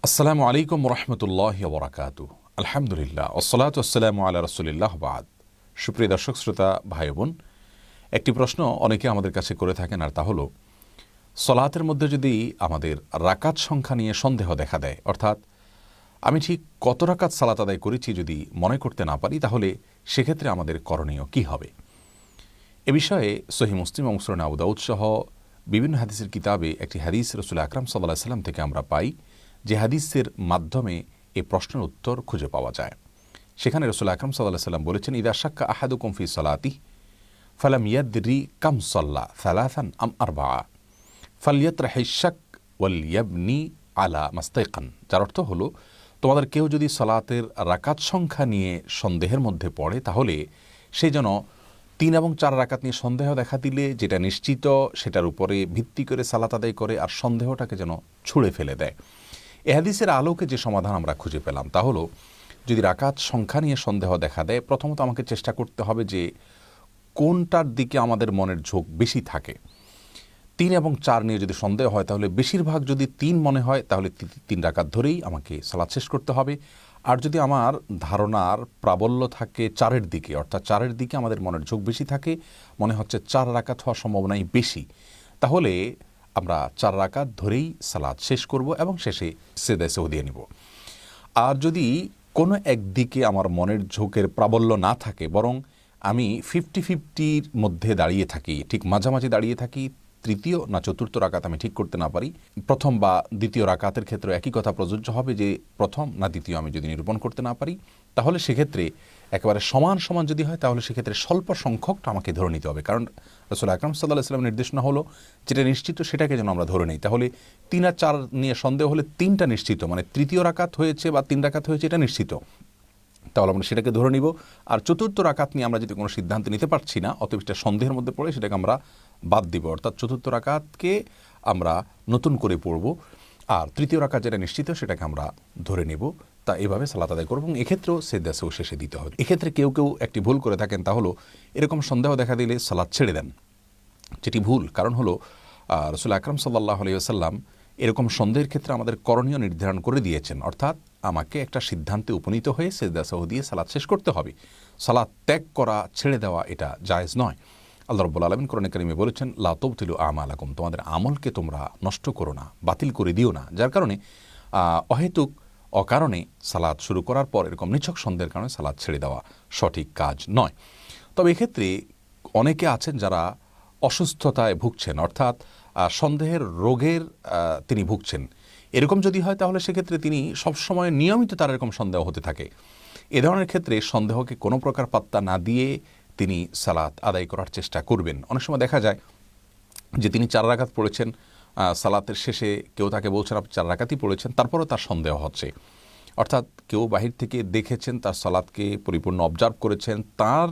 আসসালামু আলাইকুম রহমতুল্লাহি ওয়া বারাকাতুহু। আলহামদুলিল্লাহ ওয়াসসালাতু ওয়াসসালামু আলা রাসূলিল্লাহ বাদ। সুপ্রিয় দর্শক শ্রোতা ভাই বোন, একটি প্রশ্ন অনেকে আমাদের কাছে করে থাকেন, আর তা হলো সলাতের মধ্যে যদি আমাদের রাকাত সংখ্যা নিয়ে সন্দেহ দেখা দেয়, অর্থাৎ আমি ঠিক কত রাকাত সালাত আদায় করেছি যদি মনে করতে না পারি, তাহলে সেক্ষেত্রে আমাদের করণীয় কি হবে? এ বিষয়ে সহিহ মুসলিম এবং সুনান আবু দাউদ সহ বিভিন্ন হাদিসের কিতাবে একটি হাদিস রাসূল আকরাম সাল্লাল্লাহু আলাইহি সাল্লাম থেকে আমরা পাই, যে হাদিসের মাধ্যমে এই প্রশ্নের উত্তর খুঁজে পাওয়া যায়। সেখানে রাসূল আকরাম সাল্লাল্লাহু আলাইহি সাল্লাম বলেছেন, ইযা শাক্কা আহাদুকুম ফি সালাতিহি ফালাম ইয়াদরি কাম সাল্লা সালাসান আম আরবাআ ফালইয়াতরাহিশ শাক ওয়ালইয়াবনি আলা মাস্তাইকান। যার অর্থ হলো, তোমাদের কেউ যদি সালাতের রাকাত সংখ্যা নিয়ে সন্দেহের মধ্যে পড়ে, তাহলে সে যেন 3 এবং 4 রাকাত নিয়ে সন্দেহ দেখা দিলে যেটা নিশ্চিত সেটার উপরে ভিত্তি করে সালাত আদায় করে, আর সন্দেহটাকে যেন ছুঁড়ে ফেলে দেয়। এ হাদিসের আলোকে যে সমাধান আমরা খুঁজে পেলাম তা হলো, যদি রাকাত সংখ্যা নিয়ে সন্দেহ দেখা দেয়, প্রথমত আমাকে চেষ্টা করতে হবে যে কোনটার দিকে আমাদের মনের ঝোঁক বেশি থাকে। 3 এবং 4 নিয়ে যদি সন্দেহ হয়, তাহলে বেশিরভাগ যদি 3 মনে হয়, তাহলে 3 রাকাত ধরেই আমাকে সালাত শেষ করতে হবে। আর যদি আমার ধারণার প্রাবল্য থাকে 4-এর দিকে, অর্থাৎ 4-এর দিকে আমাদের মনের ঝোঁক বেশি থাকে, মনে হচ্ছে 4 রাকাত হওয়ার সম্ভাবনাই বেশি, তাহলে আমরা 4 রাকাত ধরেই সালাত শেষ করব এবং শেষে সেজদায় সহু দিয়ে নিব। আর যদি কোনো একদিকে আমার মনের ঝোঁকের প্রাবল্য না থাকে, বরং আমি 50-50-র মধ্যে দাঁড়িয়ে থাকি, ঠিক মাঝামাঝি দাঁড়িয়ে থাকি, তৃতীয় না চতুর্থ রাকাত আমি ঠিক করতে না পারি, প্রথম বা দ্বিতীয় রাকাতের ক্ষেত্রে একই কথা প্রযোজ্য হবে যে প্রথম না দ্বিতীয় আমি যদি নিরূপণ করতে না পারি, তাহলে সেক্ষেত্রে একেবারে সমান সমান যদি হয়, তাহলে সেক্ষেত্রে স্বল্প সংখ্যকটা আমাকে ধরে নিতে হবে। কারণ রাসূল আকরাম সাল্লাল্লাহু আলাইহি ওয়াসাল্লামের নির্দেশনা হলো, যেটা নিশ্চিত সেটাকে যেন আমরা ধরে নিই। তাহলে 3 আর 4 নিয়ে সন্দেহ হলে 3টা নিশ্চিত, মানে তৃতীয় রাকাত হয়েছে বা 3 রাকাত হয়েছে এটা নিশ্চিত, তাহলে আমরা সেটাকে ধরে নিব। আর চতুর্থ রাকাত নিয়ে আমরা যদি কোনো সিদ্ধান্ত নিতে পারছি না, অতএব এটা সন্দেহের মধ্যে পড়ে, সেটাকে আমরা বাদ দিব, অর্থাৎ চতুর্থ রাকাতকে আমরা নতুন করে পড়ব, আর তৃতীয় রাকাত যেটা নিশ্চিত সেটাকে আমরা ধরে নিব। তা এভাবে সালাত আদায় করব, এবং এক্ষেত্রেও সেজদা সহু শেষে দিতে হবে। এক্ষেত্রে কেউ কেউ একটি ভুল করে থাকেন, তা হলো এরকম সন্দেহ দেখা দিলে সালাত ছেড়ে দেন, যেটি ভুল। কারণ হলো রাসূল আকরাম সাল্লাল্লাহু আলাইহি ওয়াসাল্লাম এরকম সন্দেহের ক্ষেত্রে আমাদের করণীয় নির্ধারণ করে দিয়েছেন, অর্থাৎ আমাকে একটা সিদ্ধান্তে উপনীত হয়ে সেজদা সহু দিয়ে সালাত শেষ করতে হবে। সালাত ত্যাগ করা, ছেড়ে দেওয়া, এটা জায়েজ নয়। আল্লাহ রাব্বুল আলামিন কোরআনে কারিমে বলেছেন, লা তুবতিলু আমালাকুম, তোমাদের আমলকে তোমরা নষ্ট করো না, বাতিল করে দিও না। যার কারণে অহেতুক অকারণে সালাত শুরু করার পর এরকম নিছক সন্দেহের কারণে সালাত ছেড়ে দেওয়া সঠিক কাজ নয়। তবে এক্ষেত্রে অনেকে আছেন যারা অসুস্থতায় ভুগছেন, অর্থাৎ সন্দেহের রোগের তিনি ভুগছেন। এরকম যদি হয়, তাহলে সেক্ষেত্রে তিনি সবসময় নিয়মিত তার এরকম সন্দেহ হতে থাকে। এ ধরনের ক্ষেত্রে সন্দেহকে কোনো প্রকার পাত্তা না দিয়ে তিনি সালাত আদায় করার চেষ্টা করবেন। অনেক সময় দেখা যায় যে তিনি 4 রাকাত পড়েছেন, সালাতের শেষে কেউ তাকে বলছেন আপনি 4 রাকাতই পড়েছেন, তারপরেও তার সন্দেহ হচ্ছে। অর্থাৎ কেউ বাহির থেকে দেখেছেন, তার সালাতকে পরিপূর্ণ অবজার্ভ করেছেন, তার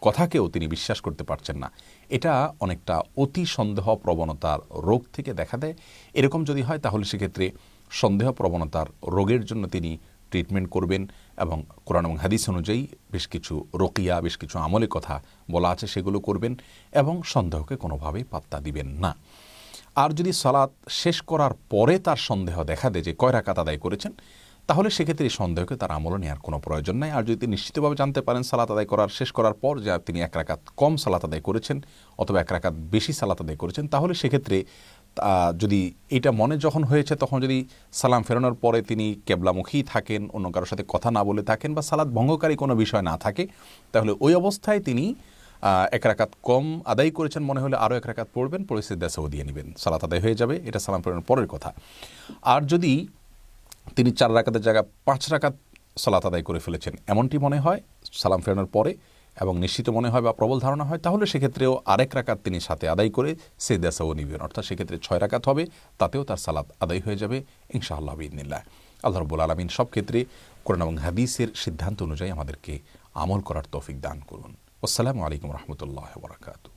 কথাকেও তিনি বিশ্বাস করতে পারছেন না। এটা অনেকটা অতি সন্দেহ প্রবণতার রোগ থেকে দেখা দেয়। এরকম যদি হয়, তাহলে সেক্ষেত্রে সন্দেহ প্রবণতার রোগের জন্য তিনি ট্রিটমেন্ট করবেন, এবং কোরআন এবং হাদিস অনুযায়ী বেশ কিছু রকিয়া, বেশ কিছু আমলের কথা বলা আছে, সেগুলো করবেন, এবং সন্দেহকে কোনোভাবেই পাত্তা দিবেন না। আর যদি সালাত শেষ করার পরে তার সন্দেহ দেখা দেয় যে কয় রাকাত আদায় করেছেন, তাহলে সেক্ষেত্রে এই সন্দেহকে তার আমলে নেওয়ার কোনো প্রয়োজন নাই। আর যদি তিনি নিশ্চিতভাবে জানতে পারেন সালাত আদায় করার শেষ করার পর যে তিনি 1 রাকাত কম সালাত আদায় করেছেন অথবা 1 রাকাত বেশি সালাত আদায় করেছেন, তাহলে সেক্ষেত্রে যদি এটা মনে যখন হয়েছে, তখন যদি সালাম ফেরানোর পরে তিনি কেবলামুখী থাকেন, অন্য কারোর সাথে কথা না বলে থাকেন, বা সালাত ভঙ্গকারী কোনো বিষয় না থাকে, তাহলে ওই অবস্থায় তিনি 1 রাকাত কম আদায় করেছেন মনে হলে আরও 1 রাকাত পড়বেন, পড়ে সেজদা সহু দিয়ে নেবেন, সালাত আদায় হয়ে যাবে। এটা সালাম ফেরানোর পরের কথা। আর যদি তিনি 4 রাকাতের জায়গায় 5 রাকাত সালাত আদায় করে ফেলেছেন এমনটি মনে হয় সালাম ফেরানোর পরে, এবং নিশ্চিত মনে হয় বা প্রবল ধারণা হয়, তাহলে সেক্ষেত্রেও আরেক রাকাত তিনি সাথে আদায় করে সেজদা সহু নিবেন, অর্থাৎ সেক্ষেত্রে 6 রাকাত হবে, তাতেও তার সালাত আদায় হয়ে যাবে ইনশাআল্লাহ বিইذনিল্লাহ। আল্লাহ রাব্বুল আলামিন সব ক্ষেত্রে কোরআন এবং হাদিসের সিদ্ধান্ত অনুযায়ী আমাদেরকে আমল করার তৌফিক দান করুন। আসসালামু আলাইকুম রহমতুল্লাহ ওয়া বারাকাতুহু।